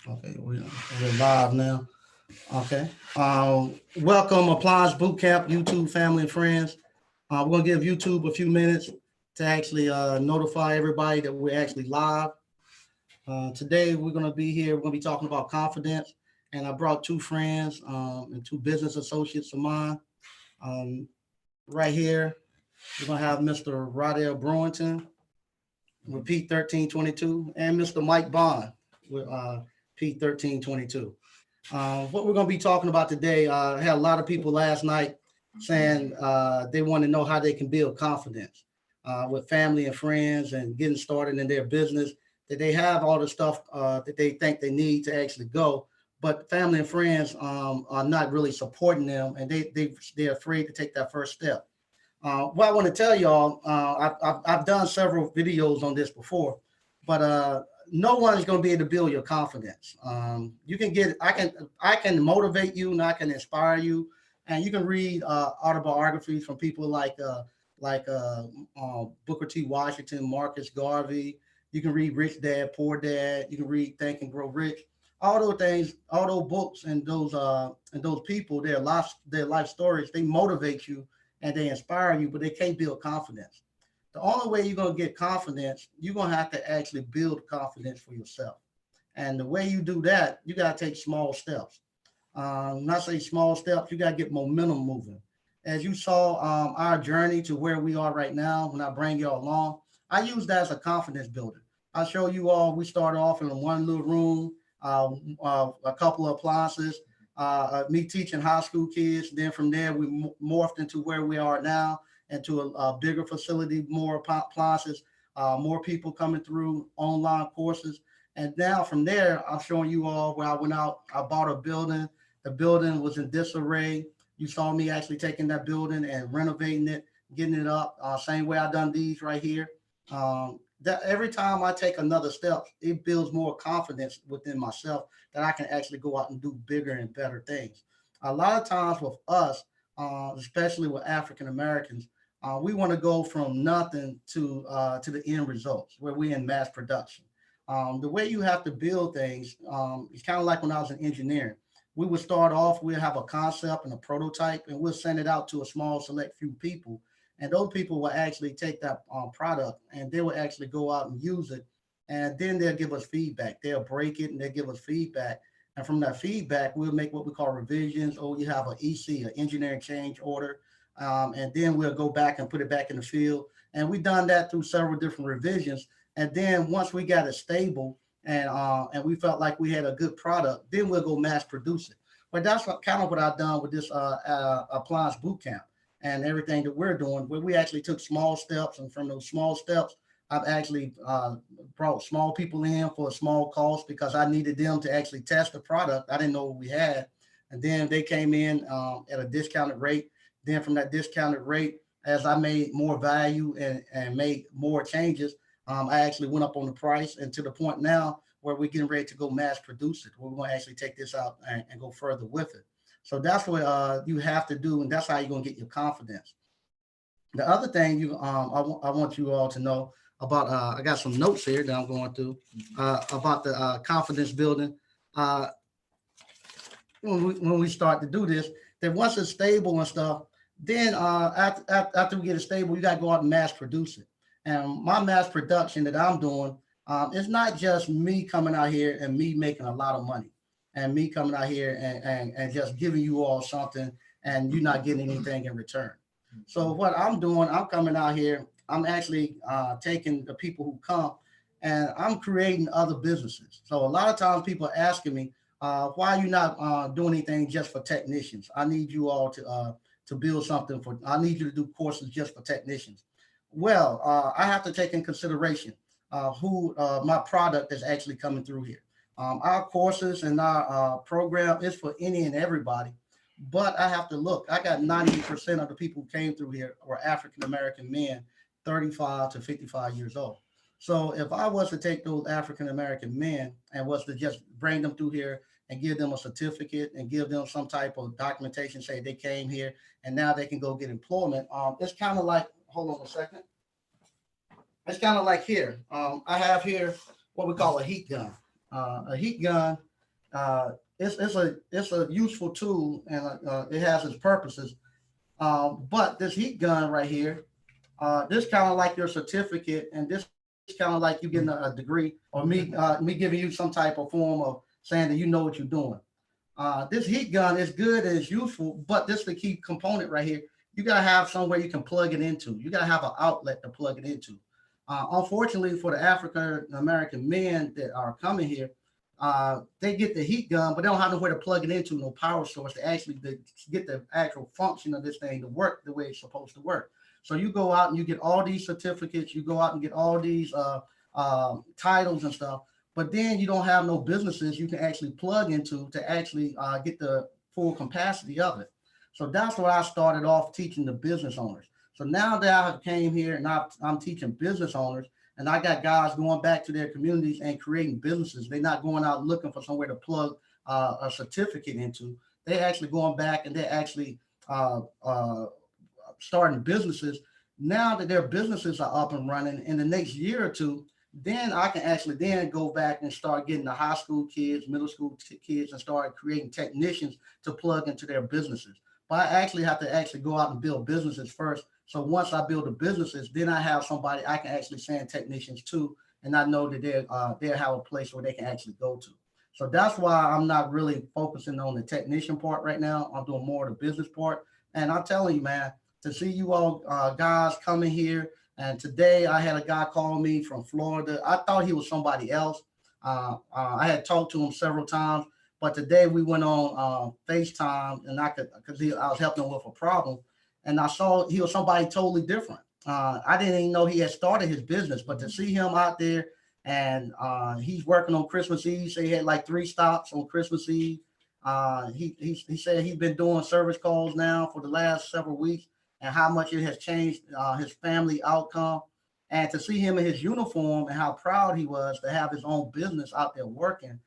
Okay, we're live now. Okay. Welcome, Appliance Bootcamp, YouTube family and friends. We're gonna give YouTube a few minutes to actually notify everybody that we're actually live. Today we're gonna be here. We're gonna be talking about confidence, and I brought two friends and two business associates of mine. Um, right here, we're gonna have Mr. Rodell Brewington with P1322 and Mr. Mike Bond with P1322. What we're going to be talking about today, I had a lot of people last night saying they want to know how they can build confidence with family and friends and getting started in their business, that they have all the stuff that they think they need to actually go. But family and friends are not really supporting them, and they're afraid to take that first step. What I want to tell y'all, I've done several videos on this before, but no one is going to be able to build your confidence. You can get, I can motivate you, and I can inspire you, and you can read autobiographies from people like Booker T. Washington, Marcus Garvey. You can read Rich Dad Poor Dad. You can read Think and Grow Rich. All those things, all those books, and those people, their life stories, they motivate you and they inspire you, but they can't build confidence. The only way you're going to get confidence, you're going to have to actually build confidence for yourself. And the way you do that, you got to take small steps. Not say small steps, you got to get momentum moving. As you saw our journey to where we are right now, when I bring you all along, I use that as a confidence builder. I show you all, we started off in one little room, a couple of appliances, me teaching high school kids. Then from there, we morphed into where we are now, into a bigger facility, more appliances, more people coming through online courses. And now from there, I'm showing you all where I went out, I bought a building. The building was in disarray. You saw me actually taking that building and renovating it, getting it up, same way I done these right here. That every time I take another step, it builds more confidence within myself that I can actually go out and do bigger and better things. A lot of times with us, especially with African Americans, we want to go from nothing to the end results where we in mass production. The way you have to build things, it's kind of like when I was in engineering. We would start off, we'd have a concept and a prototype, and we'll send it out to a small select few people. And those people will actually take that product and they will actually go out and use it. And then they'll give us feedback. They'll break it and they'll give us feedback. And from that feedback, we'll make what we call revisions, or you have an EC, an engineering change order. And then we'll go back and put it back in the field. And we've done that through several different revisions. And then once we got it stable and we felt like we had a good product, then we'll go mass produce it. But that's kind of what I've done with this appliance boot camp and everything that we're doing, where we actually took small steps. And from those small steps, I've actually brought small people in for a small cost because I needed them to actually test the product. I didn't know what we had. And then they came in at a discounted rate. Then from that discounted rate, as I made more value and made more changes, I actually went up on the price, and to the point now where we're getting ready to go mass produce it. We're going to actually take this out and go further with it. So that's what you have to do, and that's how you're going to get your confidence. The other thing I want you all to know about, I got some notes here that I'm going through about the confidence building. Uh, when we start to do this, that once it's stable and stuff, then after we get it stable, you got to go out and mass produce it. And my mass production that I'm doing, it's not just me coming out here and me making a lot of money and me coming out here and just giving you all something and you not getting anything in return. So what I'm doing, I'm coming out here, I'm actually taking the people who come and I'm creating other businesses. So a lot of times people are asking me, why are you not doing anything just for technicians? I need you all to build something for, I need you to do courses just for technicians. Well, I have to take in consideration who my product is actually coming through here. Our courses and our program is for any and everybody, but I have to look. I got 90% of the people who came through here were African American men, 35 to 55 years old. So if I was to take those African American men and was to just bring them through here and give them a certificate and give them some type of documentation, say they came here and now they can go get employment. It's kind of like, hold on a second. It's kind of like here. I have here what we call a heat gun. A heat gun. it's a useful tool, and it has its purposes. But this heat gun right here, this kind of like your certificate, and this kind of like you getting a degree, or me giving you some type of form of saying that you know what you're doing. This heat gun is good and it's useful, but this is the key component right here. You gotta have somewhere you can plug it into. You gotta have an outlet to plug it into. Unfortunately, for the African American men that are coming here, they get the heat gun, but they don't have nowhere to plug it into, no power source to get the actual function of this thing to work the way it's supposed to work. So you go out and you get all these certificates, you go out and get all these titles and stuff, but then you don't have no businesses you can actually plug into to actually get the full capacity of it. So that's what I started off teaching the business owners. So now that I came here and I'm teaching business owners, and I got guys going back to their communities and creating businesses. They're not going out looking for somewhere to plug a certificate into. They're actually going back and they're actually uh, uh, starting businesses. Now that their businesses are up and running in the next year or two, then I can actually then go back and start getting the high school kids, middle school kids, and start creating technicians to plug into their businesses. But I actually have to actually go out and build businesses first. So once I build the businesses, then I have somebody I can actually send technicians to, and I know that they'll have a place where they can actually go to. So that's why I'm not really focusing on the technician part right now. I'm doing more of the business part. And I'm telling you, man, to see you all guys coming here. And today I had a guy call me from Florida. I thought he was somebody else. I had talked to him several times, but today we went on FaceTime, and I could because I was helping him with a problem, and I saw he was somebody totally different. I didn't even know he had started his business, but to see him out there and he's working on Christmas Eve, so he had like 3 stops on Christmas Eve. He said he's been doing service calls now for the last several weeks, and how much it has changed his family outcome. And to see him in his uniform and how proud he was to have his own business out there working,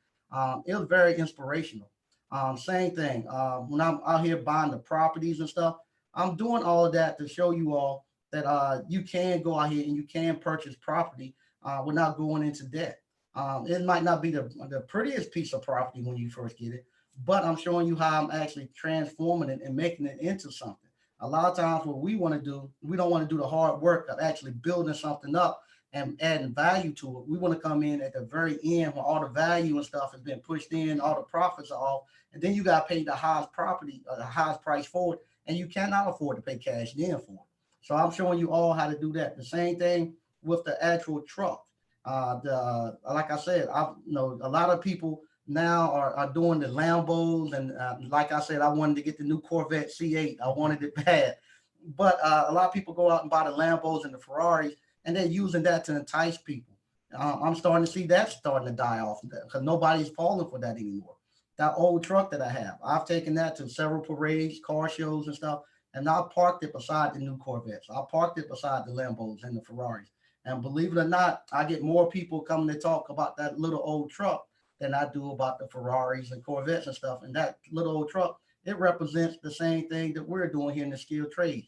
it was very inspirational. Same thing. When I'm out here buying the properties and stuff, I'm doing all of that to show you all that you can go out here and you can purchase property without going into debt. It might not be the prettiest piece of property when you first get it, but I'm showing you how I'm actually transforming it and making it into something. A lot of times, what we want to do, we don't want to do the hard work of actually building something up and adding value to it. We want to come in at the very end when all the value and stuff has been pushed in, all the profits are off, and then you got to pay the highest property, the highest price for it, and you cannot afford to pay cash then for it. So I'm showing you all how to do that. The same thing with the actual truck. Like I said, I know a lot of people now are doing the Lambos, and like I said, I wanted to get the new Corvette C8. I wanted it bad, but a lot of people go out and buy the Lambos and the Ferraris, and they're using that to entice people. I'm starting to see that starting to die off because nobody's falling for that anymore. That old truck that I have, I've taken that to several parades, car shows, and stuff, and I parked it beside the new Corvettes. I parked it beside the Lambos and the Ferraris. And believe it or not, I get more people coming to talk about that little old truck than I do about the Ferraris and Corvettes and stuff. And that little old truck, it represents the same thing that we're doing here in the skilled trades.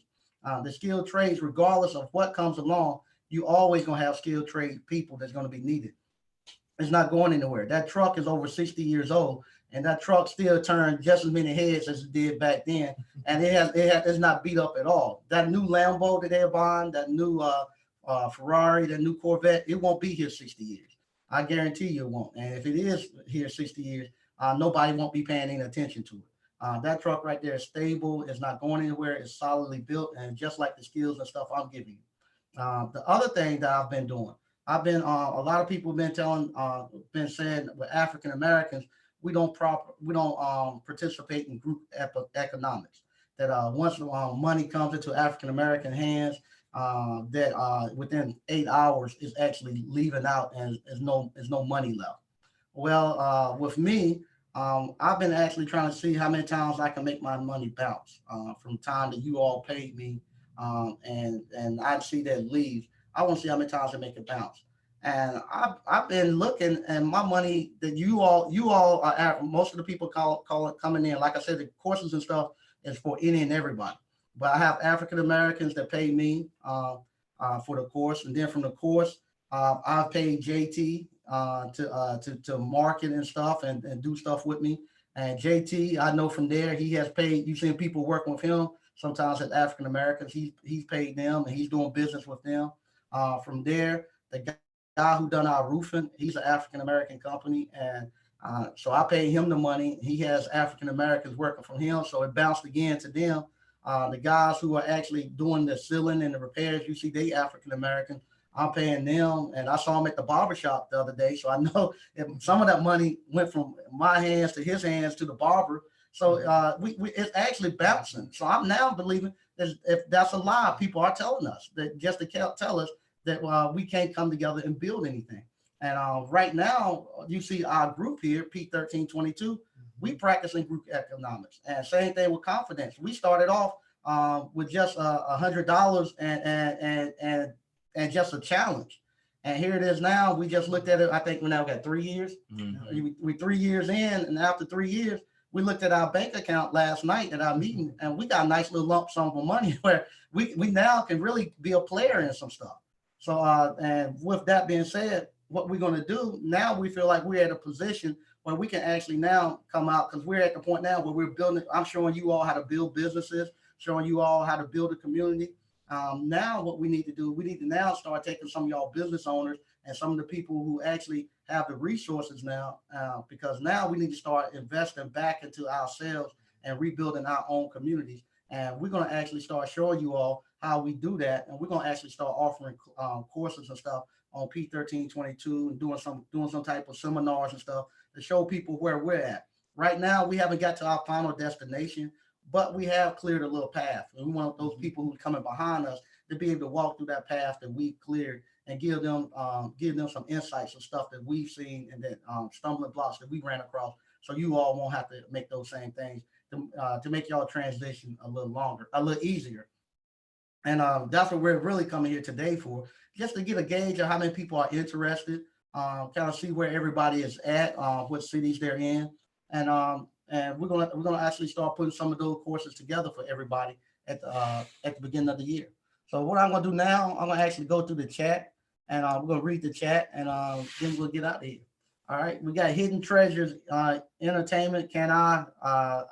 The skilled trades, regardless of what comes along, you always gonna have skilled trade people that's gonna be needed. It's not going anywhere. That truck is over 60 years old, and that truck still turns just as many heads as it did back then, and it's not beat up at all. That new Lambo that they're buying, that new Ferrari, that new Corvette, it won't be here 60 years. I guarantee you it won't. And if it is here 60 years, nobody won't be paying any attention to it. That truck right there is stable. It's not going anywhere. It's solidly built, and just like the skills and stuff I'm giving you. The other thing that I've been doing, a lot of people have been been saying with African Americans, we don't participate in group economics. That once money comes into African American hands, that within 8 hours is actually leaving out, and there's no money left. Well, with me, I've been actually trying to see how many times I can make my money bounce from time that you all paid me, and I see that it leaves. I want to see how many times I make it bounce. And I've been looking, and my money that you all are most of the people call it coming in. Like I said, the courses and stuff is for any and everybody. But I have African Americans that pay me for the course, and then from the course, I've paid JT. to market and stuff and do stuff with me. And JT, I know from there he has paid. You've seen people working with him sometimes as African Americans. He's paid them and he's doing business with them. From there, the guy who done our roofing, he's an African American company, and so I paid him the money. He has African Americans working for him, so it bounced again to them. The guys who are actually doing the sealing and the repairs, you see, they African American. I'm paying them, and I saw him at the barbershop the other day, so I know if some of that money went from my hands to his hands to the barber. So we it's actually bouncing. So I'm now believing that if that's a lie, people are telling us that just to tell us that we can't come together and build anything. And right now, you see our group here, P1322, we practicing group economics. And same thing with confidence. We started off with just $100 and just a challenge. And here it is now. We just looked at it. I think we now got 3 years. Mm-hmm. We 3 years in, and after 3 years, we looked at our bank account last night at our meeting, and we got a nice little lump sum of money where we now can really be a player in some stuff. So, and with that being said, what we're going to do now, we feel like we're at a position where we can actually now come out, because we're at the point now where we're building. I'm showing you all how to build businesses, showing you all how to build a community. Now what we need to do, we need to now start taking some of y'all business owners and some of the people who actually have the resources now, because now we need to start investing back into ourselves and rebuilding our own communities. And we're going to actually start showing you all how we do that. And we're going to actually start offering courses and stuff on P1322 and doing some type of seminars and stuff to show people where we're at. Right now, we haven't got to our final destination, but we have cleared a little path. And we want those people who are coming behind us to be able to walk through that path that we cleared and give them some insights and stuff that we've seen, and that stumbling blocks that we ran across, so you all won't have to make those same things to make y'all transition a little easier. And that's what we're really coming here today for, just to get a gauge of how many people are interested, kind of see where everybody is at, what cities they're in, and we're gonna actually start putting some of those courses together for everybody at the beginning of the year. So what I'm gonna do now, I'm gonna actually go through the chat, and we're gonna read the chat, and then we'll get out of here. All right, we got Hidden Treasures Entertainment. Can I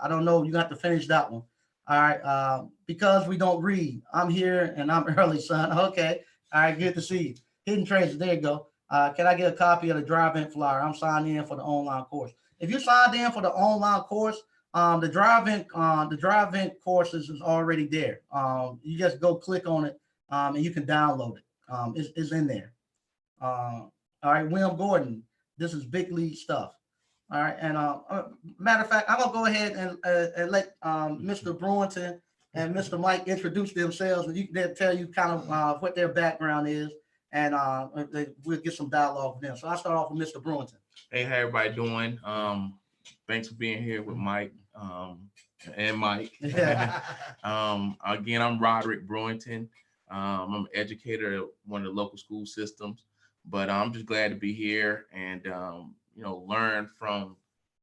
don't know. You got to finish that one. All right, because we don't read. I'm here and I'm early, son. Okay. All right, good to see you. Hidden Treasures. There you go. Can I get a copy of the drive-in flyer? I'm signed in for the online course. If you signed in for the online course, the drive-in courses is already there. You just go click on it, and you can download it. It's in there. All right, William Gordon. This is big league stuff. All right, and matter of fact, I'm gonna go ahead and let Mr. Brewington and Mr. Mike introduce themselves, and they'll tell you kind of what their background is, and we'll get some dialogue with them. So I'll start off with Mr. Brewington. Hey, how everybody doing? Thanks for being here with Mike and Mike. Yeah. Again, I'm Roderick Brewington. I'm an educator at one of the local school systems, but I'm just glad to be here and learn from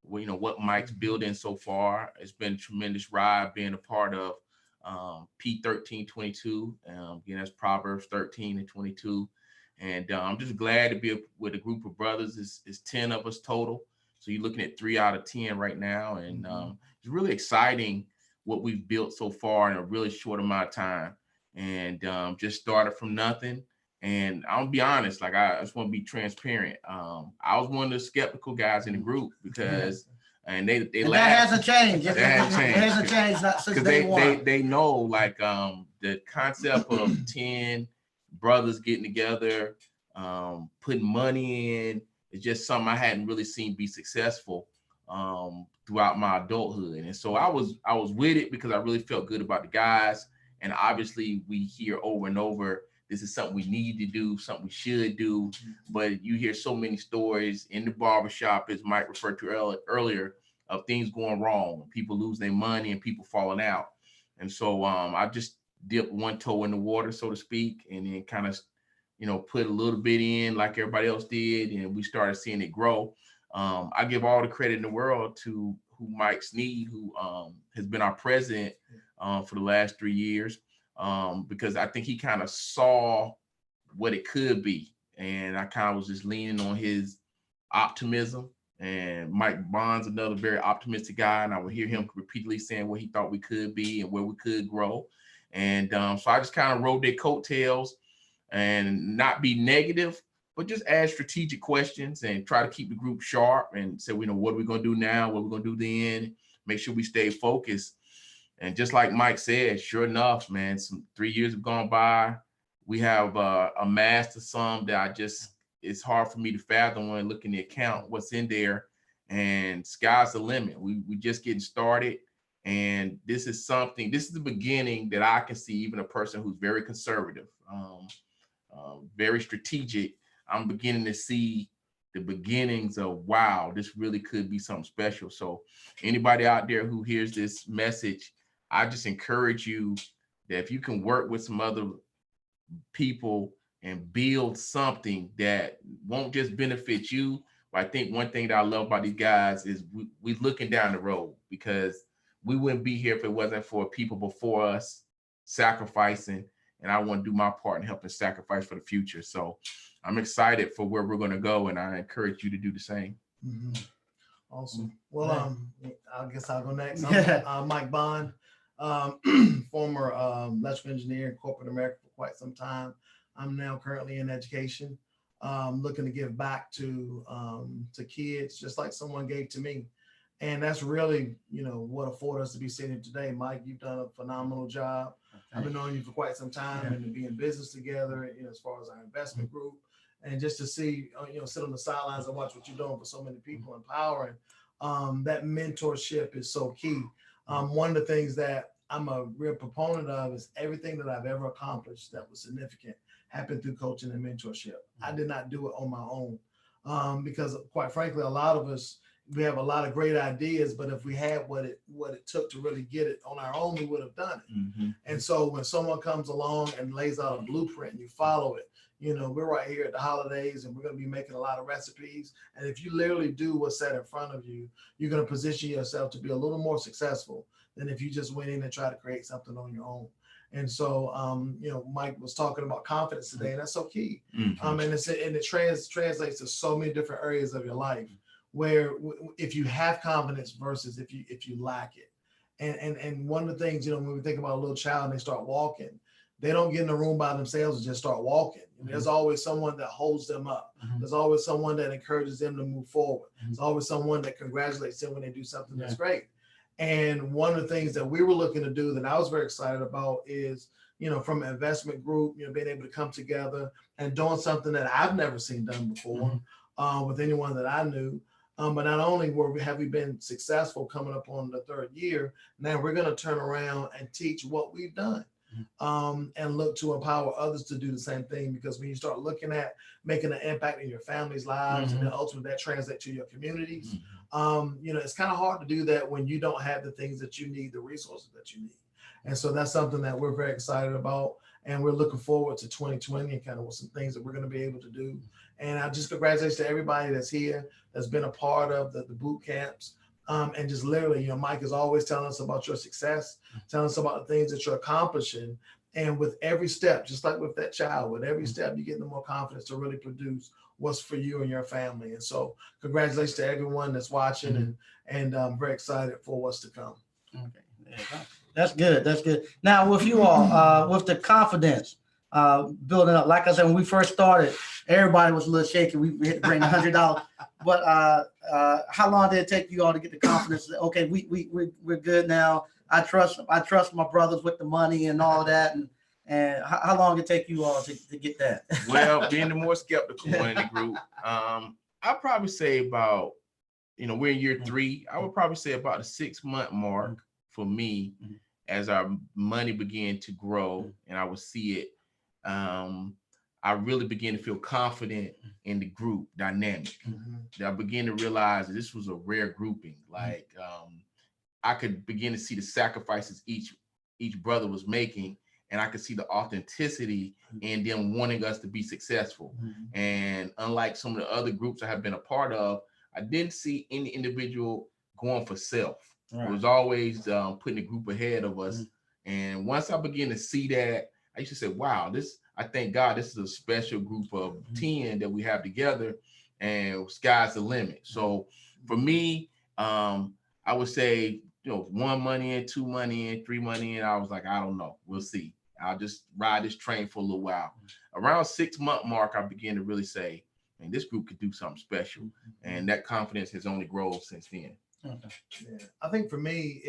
what Mike's building so far. It's been a tremendous ride being a part of P1322. Again, that's Proverbs 13 and 22. And I'm just glad to be with a group of brothers. It's 10 of us total. So you're looking at 3 out of 10 right now. And it's really exciting what we've built so far in a really short amount of time. And just started from nothing. And I'll be honest, like I just want to be transparent. I was one of the skeptical guys in the group because and they and that hasn't changed. That hasn't changed. It hasn't changed not since day one. They know like the concept of 10 brothers getting together, putting money in, is just something I hadn't really seen be successful throughout my adulthood. And so I was with it because I really felt good about the guys. And obviously we hear over and over, this is something we need to do, something we should do. But you hear so many stories in the barbershop, as Mike referred to earlier, of things going wrong, people losing their money and people falling out. And so I just dipped one toe in the water, so to speak, and then kind of, put a little bit in like everybody else did. And we started seeing it grow. I give all the credit in the world to Mike Sneed, who has been our president for the last 3 years. Because I think he kind of saw what it could be. and I kind of was just leaning on his optimism. And Mike Bond's another very optimistic guy, and I would hear him repeatedly saying what he thought we could be and where we could grow. And so I just kind of rode their coattails and not be negative, but just ask strategic questions and try to keep the group sharp and say, what are we going to do now? What are we going to do then? Make sure we stay focused. And just like Mike said, sure enough, man, some 3 years have gone by. We have amassed a sum that it's hard for me to fathom when I look in the account, what's in there, and sky's the limit. We just getting started. And this is the beginning that I can see even a person who's very conservative, very strategic. I'm beginning to see the beginnings of, wow, this really could be something special. So anybody out there who hears this message, I just encourage you that if you can work with some other people and build something that won't just benefit you. But I think one thing that I love about these guys is we looking down the road, because we wouldn't be here if it wasn't for people before us sacrificing. And I want to do my part in helping sacrifice for the future. So I'm excited for where we're going to go, and I encourage you to do the same. Mm-hmm. Awesome. Well, I guess I'll go next. Yeah. I'm Mike Bond, former electrical engineer in corporate America for quite some time. I'm now currently in education, looking to give back to kids, just like someone gave to me. And that's really, what afforded us to be sitting here today. Mike, you've done a phenomenal job. I've been knowing you for quite some time, and to be in business together, as far as our investment group, and just to see, sit on the sidelines and watch what you're doing for so many people, empowering. That mentorship is so key. One of the things that I'm a real proponent of is everything that I've ever accomplished that was significant happened through coaching and mentorship. I did not do it on my own, because quite frankly, a lot of us, we have a lot of great ideas, but if we had what it took to really get it on our own, we would have done it. Mm-hmm. And so when someone comes along and lays out a blueprint and you follow it, we're right here at the holidays and we're going to be making a lot of recipes. And if you literally do what's set in front of you, you're going to position yourself to be a little more successful than if you just went in and try to create something on your own. And so, Mike was talking about confidence today, and that's so key. Mm-hmm. And it translates to so many different areas of your life, where if you have confidence versus if you lack it. And one of the things, when we think about a little child and they start walking, they don't get in the room by themselves and just start walking. Mm-hmm. There's always someone that holds them up. Mm-hmm. There's always someone that encourages them to move forward. Mm-hmm. There's always someone that congratulates them when they do something that's great. And one of the things that we were looking to do that I was very excited about is, from an investment group, being able to come together and doing something that I've never seen done before, with anyone that I knew. But not only have we been successful coming up on the third year, now we're going to turn around and teach what we've done, and look to empower others to do the same thing. Because when you start looking at making an impact in your family's lives, and then ultimately that translates to your communities, it's kind of hard to do that when you don't have the things that you need, the resources that you need. And so that's something that we're very excited about. And we're looking forward to 2020 and kind of some things that we're going to be able to do. And I just congratulations to everybody that's here, that's been a part of the boot camps. And just literally, Mike is always telling us about your success, telling us about the things that you're accomplishing. And with every step, just like with that child, with every step, you get the more confidence to really produce what's for you and your family. And so congratulations to everyone that's watching, and I'm very excited for what's to come. Okay. That's good. That's good. Now, with you all, with the confidence building up, like I said, when we first started, everybody was a little shaky. We had to bring $100. But how long did it take you all to get the confidence that, okay, we're good now? I trust my brothers with the money and all of that. And how long did it take you all to get that? Well, being the more skeptical one in the group, I'd probably say about, we're in year 3. I would probably say about a 6-month mark for me, as our money began to grow and I would see it. I really began to feel confident in the group dynamic. I began to realize that this was a rare grouping. Like, I could begin to see the sacrifices each brother was making, and I could see the authenticity in them wanting us to be successful. And unlike some of the other groups I have been a part of, I didn't see any individual going for self. It was always putting the group ahead of us. And once I began to see that, I used to say, wow, I thank God this is a special group of 10 that we have together, and sky's the limit. So for me, I would say, 1 money in, 2 money in, 3 money in. I was like, I don't know. We'll see. I'll just ride this train for a little while. Around 6-month mark, I began to really say, man, this group could do something special. And that confidence has only grown since then. Yeah. I think for me,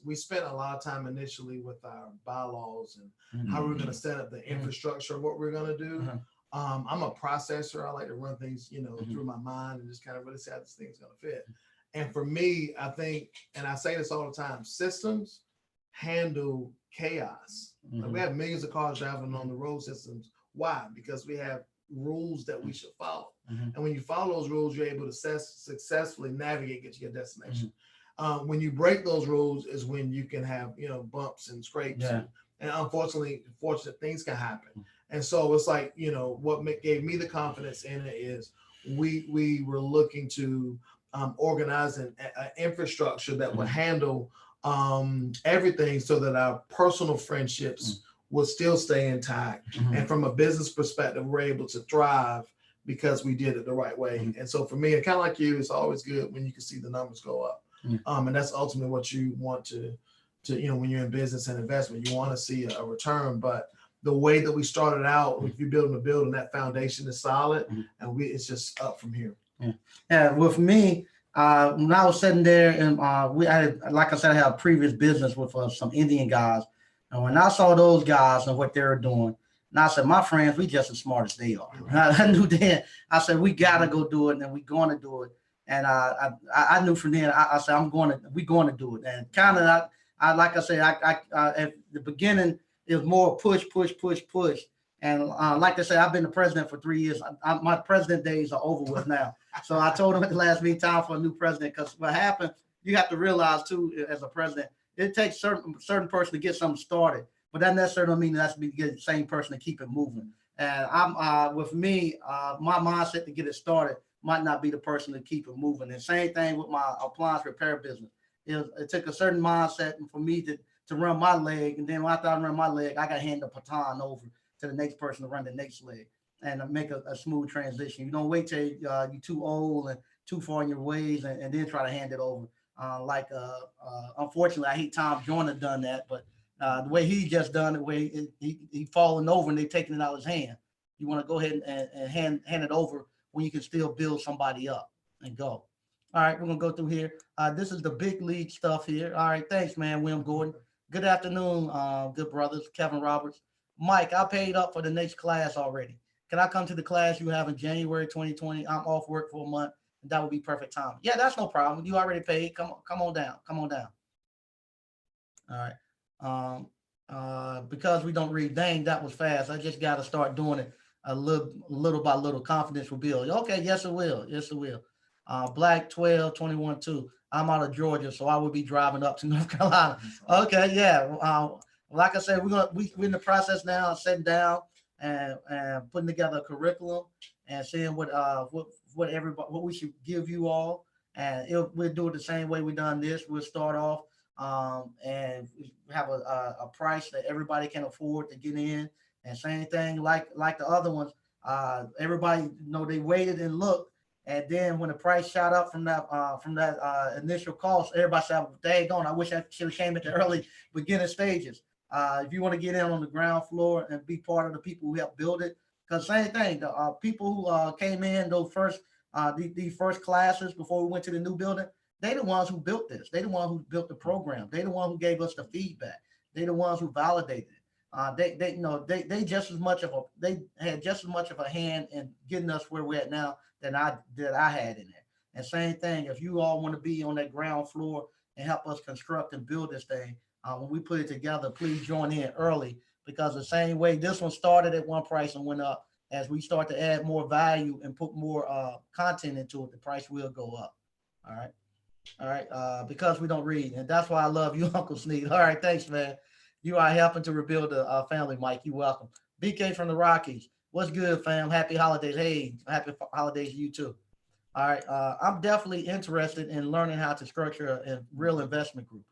we spent a lot of time initially with our bylaws and how we're going to set up the infrastructure of what we're going to do. I'm a processor. I like to run things, through my mind and just kind of really see how this thing's going to fit. And for me, I think, and I say this all the time, systems handle chaos. Like we have millions of cars driving on the road systems. Why? Because we have rules that we should follow. And when you follow those rules, you're able to successfully navigate, get to your destination. When you break those rules is when you can have, bumps and scrapes. And unfortunately, fortunate things can happen. And so it's like, what gave me the confidence in it is we were looking to organize an infrastructure that would handle everything so that our personal friendships will still stay intact. And from a business perspective, we're able to thrive because we did it the right way. And so for me, and kind of like you, it's always good when you can see the numbers go up. And that's ultimately what you want to when you're in business and investment, you want to see a return. But the way that we started out, if you're building a building, that foundation is solid, and it's just up from here. Yeah. With me, when I was sitting there, and like I said, I had a previous business with some Indian guys. And when I saw those guys and what they were doing, and I said, my friends, we just as smart as they are. I knew then. I said, we got to go do it, and we're going to do it. And I knew from then. I said, we're going to do it. And kind of, like I said, at the beginning, it was more push. And like I said, I've been the president for 3 years. My president days are over with now. So I told him at the last meeting, time for a new president, because what happened, you have to realize too, as a president, it takes certain person to get something started, but that necessarily don't mean that's to get the same person to keep it moving. And I'm with me, my mindset to get it started might not be the person to keep it moving. And same thing with my appliance repair business. It took a certain mindset for me to run my leg, and then after I run my leg, I got to hand the baton over to the next person to run the next leg and make a smooth transition. You don't wait till you're too old and too far in your ways and then try to hand it over. Unfortunately, I hate Tom Joyner done that, but the way he just done it, the way he falling over and they taking it out of his hand. You want to go ahead and hand it over when you can still build somebody up and go. All right, we're gonna go through here. This is the big league stuff here. All right, thanks, man, William Gordon. Good afternoon, good brothers, Kevin Roberts. Mike, I paid up for the next class already. Can I come to the class you have in January 2020? I'm off work for a month. That would be perfect time. Yeah, that's no problem. You already paid. Come on down. All right. Because we don't read, dang, that was fast. I just got to start doing it a little by little. Confidence will build. Okay, yes, it will. Black 1221-2. I'm out of Georgia, so I will be driving up to North Carolina. Okay, yeah. Like I said, we're in the process now of sitting down and putting together a curriculum and seeing what we should give you all. And we'll do it the same way we done this. We'll start off and have a price that everybody can afford to get in. And same thing like the other ones. Everybody they waited and looked. And then when the price shot up from that initial cost, everybody said, "Daggone, I wish I should have came at the early beginning stages." If you want to get in on the ground floor and be part of the people who helped build it, because same thing, the people who came in those these first classes before we went to the new building, they the ones who built this. They the ones who built the program. They the one who gave us the feedback. They the ones who validated it. They just as much of a hand in getting us where we're at now than I had in there. And same thing, if you all want to be on that ground floor and help us construct and build this thing, when we put it together, please join in early, because the same way this one started at one price and went up, as we start to add more value and put more content into it, the price will go up. All right. Because we don't read, and that's why I love you, Uncle Sneed. All right, thanks, man. You are helping to rebuild the family, Mike. You're welcome. BK from the Rockies. What's good, fam? Happy holidays. Hey, happy holidays to you too. All right. I'm definitely interested in learning how to structure a real investment group.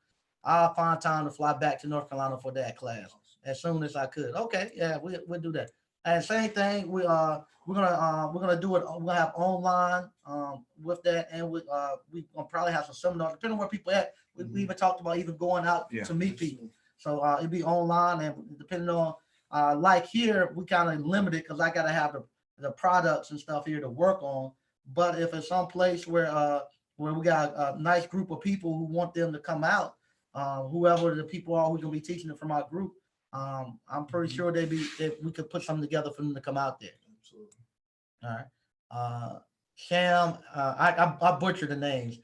I'll find time to fly back to North Carolina for that class as soon as I could. Okay, yeah, we'll do that. And same thing, we're gonna do it. We're gonna have online with that, and we gonna probably have some seminars depending on where people at. We even talked about even going out Yeah. to meet people. So it'd be online, and depending on like here, we kind of limited because I gotta have the products and stuff here to work on. But if it's some place where we got a nice group of people who want them to come out, whoever the people are who's gonna be teaching it from our group, I'm pretty sure that we could put something together for them to come out there. Absolutely. All right. Sham, I butchered the names.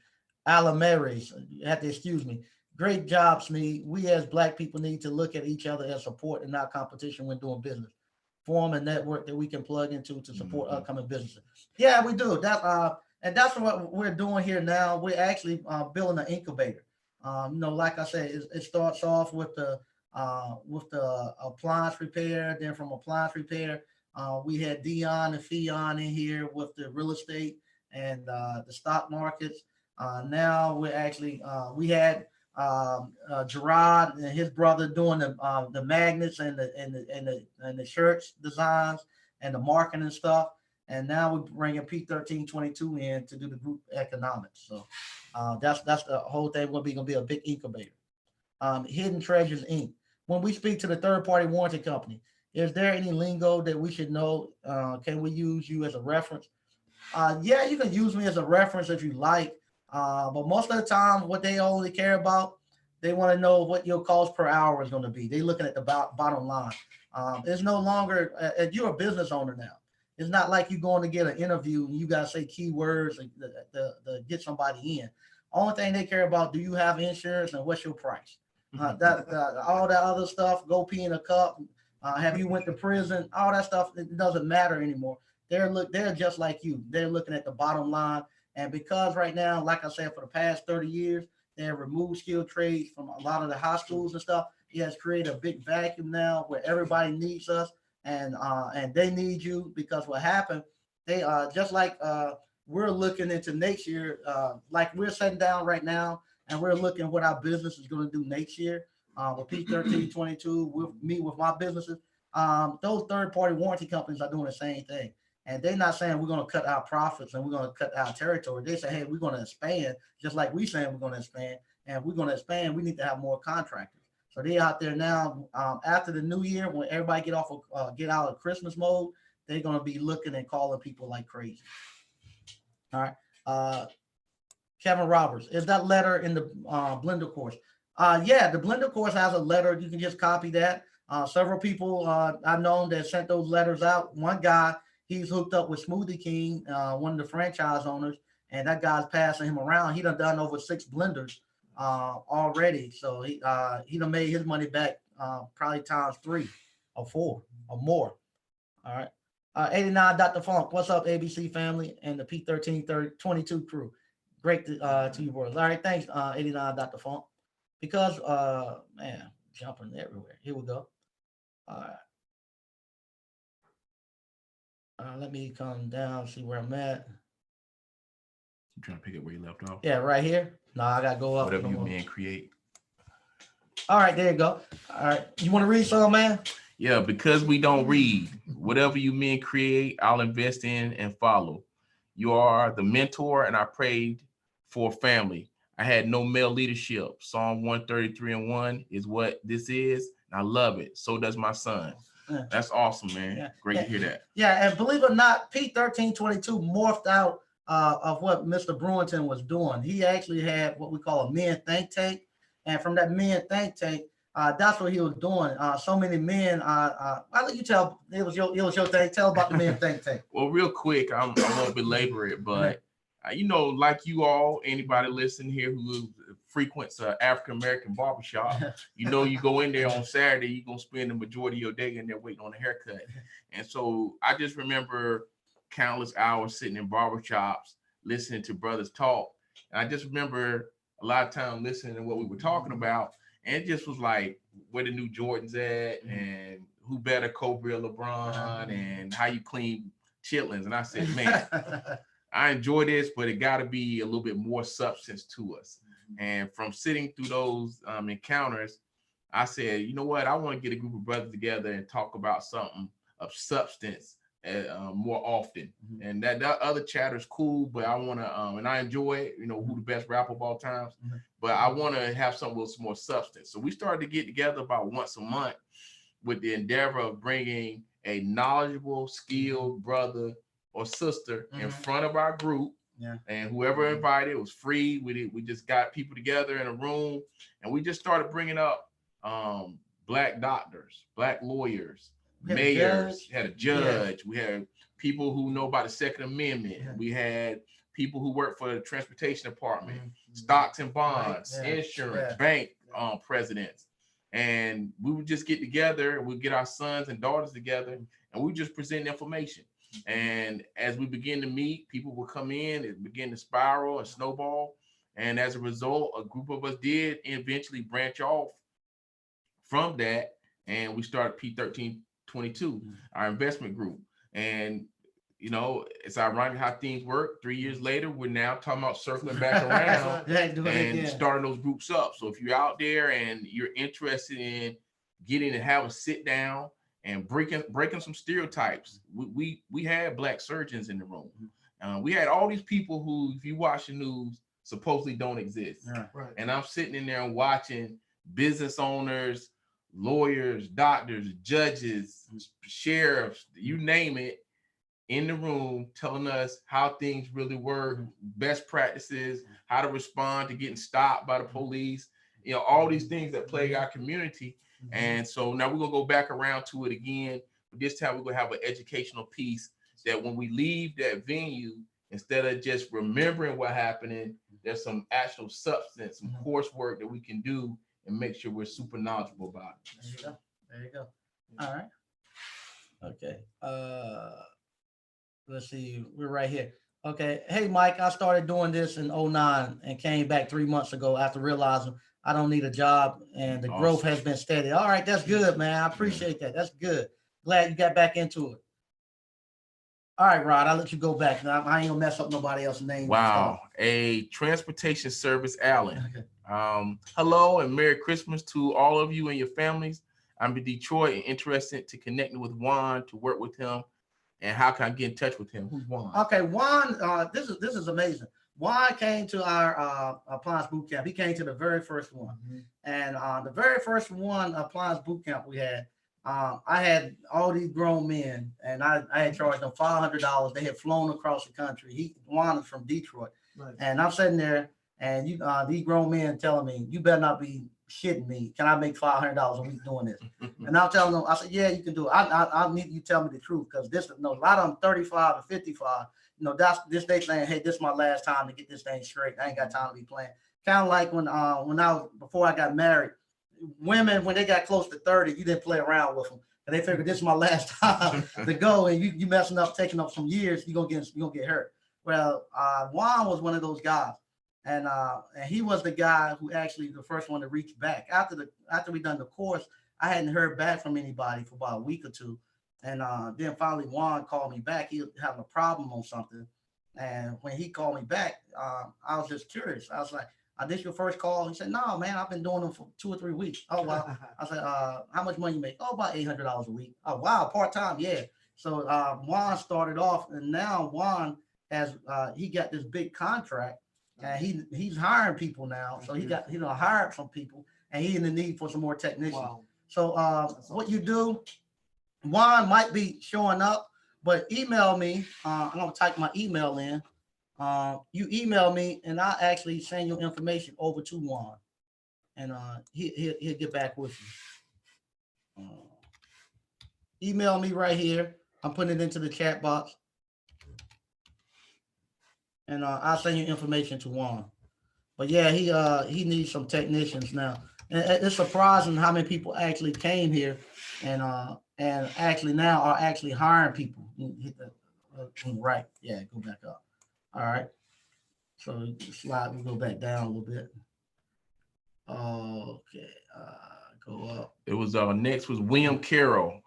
Alamaris, you have to excuse me. Great job, Smee. We as Black people need to look at each other as support and not competition when doing business. Form a network that we can plug into to support upcoming businesses. Yeah, we do. And that's what we're doing here now. We're actually building an incubator. Like I said, it starts off with the appliance repair. Then from appliance repair, we had Dion and Fion in here with the real estate and the stock markets. Now we're actually we had Gerard and his brother doing the magnets and the shirts designs and the marketing and stuff. And now we're bringing P1322 in to do the group economics. So that's the whole thing. We're gonna be a big incubator. Hidden Treasures Inc. When we speak to the third party warranty company, is there any lingo that we should know? Can we use you as a reference? Yeah, you can use me as a reference if you like. But most of the time, what they only care about, they want to know what your cost per hour is going to be. They're looking at the bottom line. It's no longer, you're a business owner now. It's not like you're going to get an interview and you got to say keywords to get somebody in. Only thing they care about, do you have insurance and what's your price? All that other stuff, go pee in a cup, have you went to prison, all that stuff, it doesn't matter anymore. They're just like you. They're looking at the bottom line. And because right now, like I said, for the past 30 years, they have removed skilled trades from a lot of the high schools and stuff. It has created a big vacuum now where everybody needs us and they need you, because what happened, they just like we're looking into next year, like we're sitting down right now and we're looking what our business is going to do next year with P1322, with my businesses. Those third party warranty companies are doing the same thing. And they're not saying we're going to cut our profits and we're going to cut our territory. They say, hey, we're going to expand, just like we saying we're going to expand. And if we're going to expand, we need to have more contractors. So they're out there now. After the new year, when everybody get out of Christmas mode, they're going to be looking and calling people like crazy. All right. Kevin Roberts, is that letter in the Blender course? Yeah, the Blender course has a letter. You can just copy that. Several people I've known that sent those letters out. One guy, he's hooked up with Smoothie King, one of the franchise owners, and that guy's passing him around. He done over 6 blenders already. So he done made his money back probably times 3 or 4 or more. All right. 89 Dr. Funk, what's up, ABC family and the P1322 crew? Great to you, boys. All right, thanks, 89 Dr. Funk. Because man, jumping everywhere. Here we go. All right. Let me come down, see where I'm at. You trying to pick up where you left off? Yeah, right here. No, I gotta go up. Whatever you men create. All right, there you go. All right, you want to read some, man? Yeah, because we don't read. Whatever you men create, I'll invest in and follow. You are the mentor, and I prayed for family. I had no male leadership. Psalm 133:1 is what this is. And I love it. So does my son. Yeah. That's awesome, man. Yeah. Great to hear that. Yeah, and believe it or not, P1322 morphed out of what Mr. Brewington was doing. He actually had what we call a men think tank. And from that men think tank, that's what he was doing. So many men. I'll let you tell. It was your thing. Tell about the men think tank. Well, real quick, I won't belabor it, but like you all, anybody listening here who frequents an African American barbershop, you go in there on Saturday, you're gonna spend the majority of your day in there waiting on a haircut. And so I just remember countless hours sitting in barbershops listening to brothers talk. And I just remember a lot of time listening to what we were talking about. And it just was like, where the new Jordans at, and who better Kobe or LeBron, and how you clean chitlins. And I said, man, I enjoy this, but it got to be a little bit more substance to us. And from sitting through those encounters, I said, you know what? I want to get a group of brothers together and talk about something of substance more often. And that other chatter is cool, but I want to, and I enjoy it, you know, who the best rapper of all times, but I want to have something with some more substance. So we started to get together about once a month with the endeavor of bringing a knowledgeable, skilled brother or sister in front of our group. And whoever invited, it was free. We just got people together in a room, and we just started bringing up Black doctors, Black lawyers, mayors, had a judge. We had people who know about the Second Amendment. We had people who work for the transportation department, stocks and bonds, insurance, bank presidents. And we would just get together and we'd get our sons and daughters together and we just present information. And as we begin to meet, people would come in and begin to spiral and snowball. And as a result, a group of us did eventually branch off from that. And we started P1322, our investment group. And, you know, it's ironic how things work. 3 years later, we're now talking about circling back around and starting those groups up. So if you're out there and you're interested in getting to have a sit down and breaking some stereotypes, we had Black surgeons in the room. We had all these people who, if you watch the news, supposedly don't exist. And I'm sitting in there and watching business owners, lawyers, doctors, judges, sheriffs, you name it, in the room telling us how things really work, best practices, how to respond to getting stopped by the police, you know, all these things that plague our community. And so now we're gonna go back around to it again. But this time we're gonna have an educational piece that when we leave that venue, instead of just remembering what happened, there's some actual substance, some coursework that we can do and make sure we're super knowledgeable about it. There you go. All right. Okay. Let's see. We're right here. Okay. Hey, Mike, I started doing this in 2009 and came back 3 months ago after realizing I don't need a job and the growth has been steady. All right. That's good, man. I appreciate that. That's good. Glad you got back into it. All right, Rod, I'll let you go back. Now, I ain't gonna mess up nobody else's name. Wow. A transportation service, Allen. Hello and Merry Christmas to all of you and your families. I'm in Detroit and interested to connecting with Juan to work with him. And how can I get in touch with him? Who's Juan? Okay, Juan, this is amazing. Juan came to our appliance boot camp. He came to the very first one. And the very first one appliance boot camp we had, I had all these grown men and I had charged them $500. They had flown across the country. Juan is from Detroit. And I'm sitting there and these grown men telling me, you better not be shitting me. Can I make $500 a week doing this? And I'm telling them, I said, yeah, you can do it. I need you to tell me the truth because a lot of them 35 and 55. That's this they saying, hey, this is my last time to get this thing straight. I ain't got time to be playing. Kind of like before I got married, women, when they got close to 30, you didn't play around with them. And they figured this is my last time to go. And you messing up, taking up some years, you're gonna get hurt. Well, Juan was one of those guys. And he was the guy who actually the first one to reach back. After we done the course, I hadn't heard back from anybody for about a week or two. And then finally Juan called me back. He was having a problem on something. And when he called me back, I was just curious. I was like, this your first call? He said, no, man, I've been doing them for 2 or 3 weeks. Oh, wow. I said, how much money you make? Oh, about $800 a week. Oh, wow, part-time, yeah. So Juan started off, and now Juan has, he got this big contract, and he's hiring people now. So he hired some people, and he's in the need for some more technicians. Wow. So what you do, Juan might be showing up, but email me. I'm going to type my email in. You email me and I'll actually send your information over to Juan, and he'll get back with you. Email me right here. I'm putting it into the chat box, and I'll send you information to Juan. But yeah, he needs some technicians now, and it's surprising how many people actually came here, and actually now are actually hiring people. Hit the right, yeah, go back up. All right, so slide, we go back down a little bit. Okay, go up. It was next was William Carroll.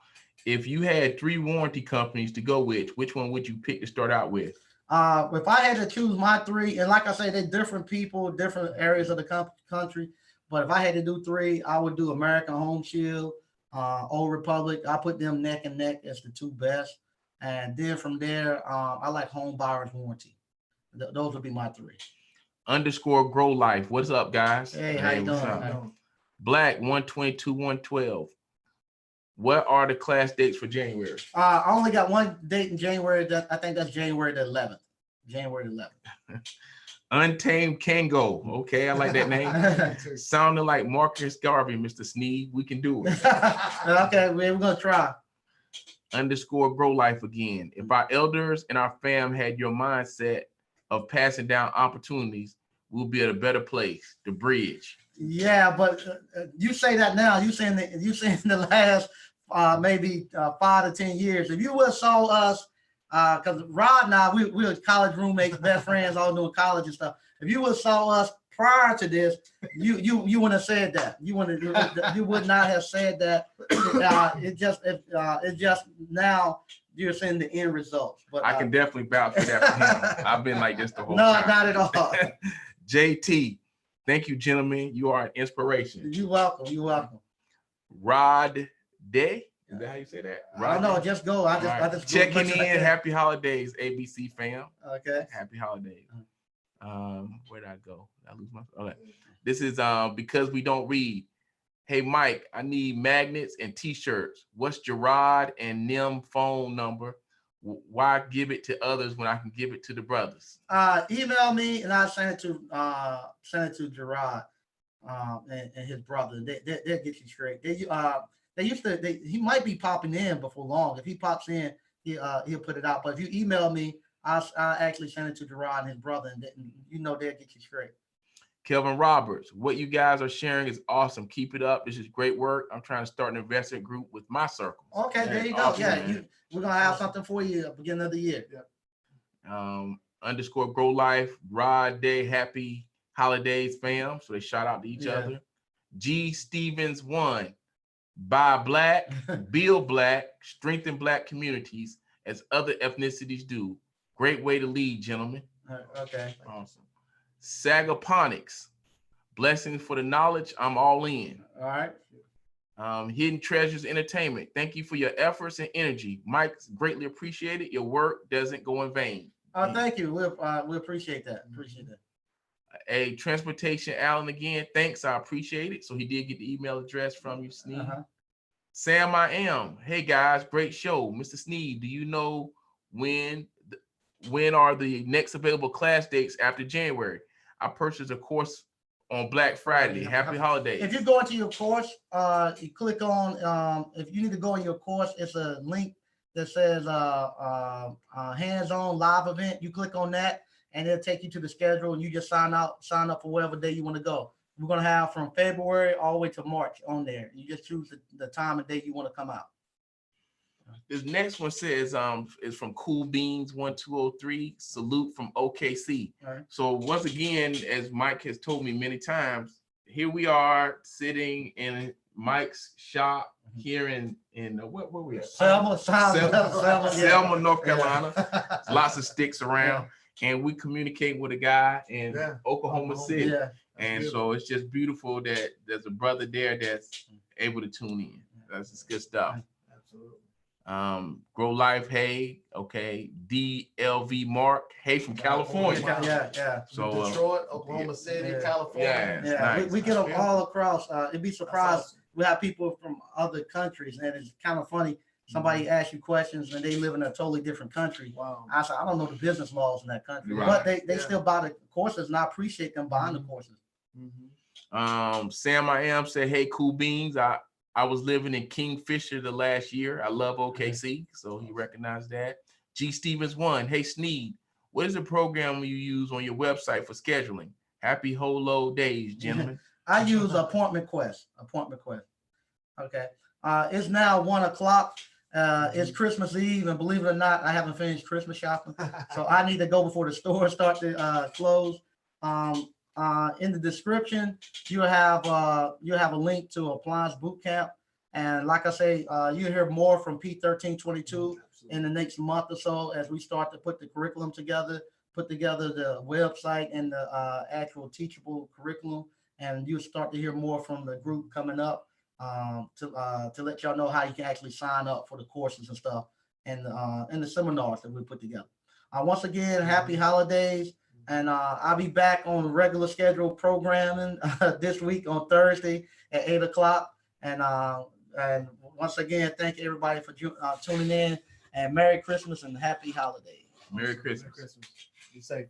If you had 3 warranty companies to go with, which one would you pick to start out with? If I had to choose my 3, and like I say, they're different people, different areas of the country. But if I had to do 3, I would do American Home Shield, Old Republic. I put them neck and neck as the two best. And then from there, I like Home Buyers Warranty. Those would be my three. Underscore Grow Life. What's up, guys? Hey, how you what's doing? up? Black 122 112. What are the class dates for January? I only got one date in January. I think that's January the 11th. January the 11th. Untamed Kango. Okay, I like that name. Sounding like Marcus Garvey, Mr. Sneed. We can do it. Okay, we're gonna try. Underscore Grow Life again. If our elders and our fam had your mindset of passing down opportunities, we'll be at a better place. The bridge. Yeah, but you say that now. You saying the last maybe 5 to 10 years. If you would have saw us, because Rod and I, we were college roommates, best friends, all doing college and stuff. If you would have saw us prior to this, you wouldn't have said that. You would not have said that. It just now you're seeing the end results. But I can definitely vouch for that for him. I've been like this the whole no, time. not at all. JT, thank you, gentlemen. You are an inspiration. You're welcome. You're welcome. Rod Day. Is that how you say that? I don't know. Just go. I just checking in. Happy holidays, ABC fam. Okay. Happy holidays. Where did I go? Did I lose my. Okay. This is because we don't read. Hey Mike, I need magnets and T-shirts. What's Gerard and Nim phone number? Why give it to others when I can give it to the brothers? Email me and I'll send it to Gerard and his brother. They'll get you straight. He might be popping in before long. If he pops in, he'll put it out. But if you email me, I'll actually send it to Gerard and his brother, and they'll get you straight. Kelvin Roberts, what you guys are sharing is awesome. Keep it up. This is great work. I'm trying to start an investment group with my circle. Okay, there you go. Awesome, yeah, we're gonna have something for you at the beginning of the year. Yeah. Underscore Grow Life, Rod Day, happy holidays, fam. So they shout out to each other. G Stevens 1. Buy black, build black, strengthen black communities as other ethnicities do. Great way to lead, gentlemen. Okay. Awesome. Sagaponics, blessings for the knowledge. I'm all in. All right. Hidden Treasures Entertainment. Thank you for your efforts and energy. Mike, greatly appreciated. Your work doesn't go in vain. Thank you. We appreciate that. Appreciate that. A Transportation Allen again. Thanks. I appreciate it. So he did get the email address from you, Sneed. Sam, I am. Hey guys, great show. Mr. Sneed, do you know when are the next available class dates after January? I purchased a course on Black Friday. Happy holidays. If you go into your course, you click on, if you need to go in your course, it's a link that says hands-on live event. You click on that and it'll take you to the schedule and you just sign up for whatever day you want to go. We're going to have from February all the way to March on there. You just choose the time and date you want to come out. This next one says is from Cool Beans 1203. Salute from OKC. All right. So once again, as Mike has told me many times, here we are sitting in Mike's shop here in where we at? Selma, North Carolina. Lots of sticks around, and we communicate with a guy in Oklahoma City. Yeah. And so it's just beautiful that there's a brother there that's able to tune in. That's just good stuff. Absolutely. Grow Life, hey, okay. DLV Mark, hey, from California. Yeah. So Detroit, Oklahoma City, California. Nice. We get them all across. It'd be surprised. Awesome. We have people from other countries, and it's kind of funny. Somebody asks you questions, and they live in a totally different country. Wow. I said, I don't know the business laws in that country, right. but they still buy the courses, and I appreciate them buying the courses. Sam I am said, hey, Cool Beans. I was living in Kingfisher the last year. I love OKC, so he recognized that. G Stevens 1, hey Sneed, what is the program you use on your website for scheduling? Happy Holo days, gentlemen. I use Appointment Quest. Okay. It's now 1:00. It's Christmas Eve, and believe it or not, I haven't finished Christmas shopping, so I need to go before the store starts to close. In the description, you have a link to Appliance Bootcamp, and like I say, you'll hear more from P1322 in the next month or so as we start to put the curriculum together, put together the website and the actual teachable curriculum, and you'll start to hear more from the group coming up. to let y'all know how you can actually sign up for the courses and stuff and the seminars that we put together. Once again, happy holidays. And I'll be back on regular scheduled programming this week on Thursday at 8 o'clock. And once again, thank everybody for tuning in. And Merry Christmas and Happy Holidays. Merry Christmas. Be safe.